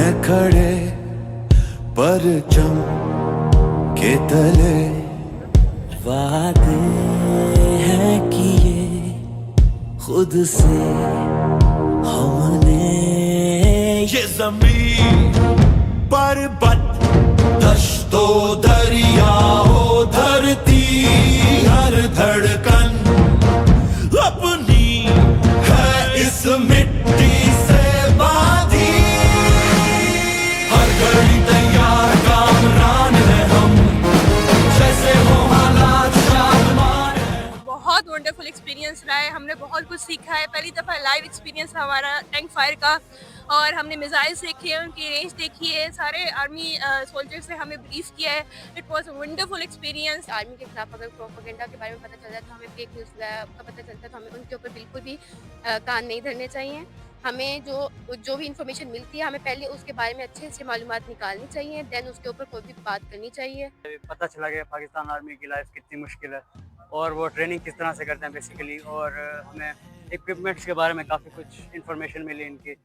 हैं खड़े परचम के तले, वादे हैं किए खुद से हमने, ये जमीन पर्वत दश्तो दरियाओ धरती हर धड़कन अपनी है इस मिट्टी से बांधी, हर घड़ी तैयार कामरान है हम, जैसे हो हालात शादमान है। बहुत वंडरफुल एक्सपीरियंस रहा है, हमने बहुत कुछ सीखा है। पहली दफ़ा लाइव एक्सपीरियंस हमारा टैंक फायर का, और हमने मिसाइल देखी है, उनकी रेंज देखी है, सारे आर्मी सोल्जर से हमें ब्रीफ किया है। It was a wonderful experience. Army के खिलाफ अगर प्रोपेगेंडा के बारे में पता चल जाए तो हमें फेक न्यूज़ का पता चलता है तो हमें उनके ऊपर बिल्कुल भी कान नहीं धरने चाहिए। हमें जो भी इंफॉर्मेशन मिलती है हमें पहले उसके बारे में अच्छे से मालूमात निकालनी चाहिए, देन उसके ऊपर कोई भी बात करनी चाहिए। पता चला कि पाकिस्तान आर्मी की लाइफ कितनी मुश्किल है और वो ट्रेनिंग किस तरह से करते हैं बेसिकली, और हमें इक्विपमेंट्स के बारे में काफ़ी कुछ इन्फॉर्मेशन मिली इनकी।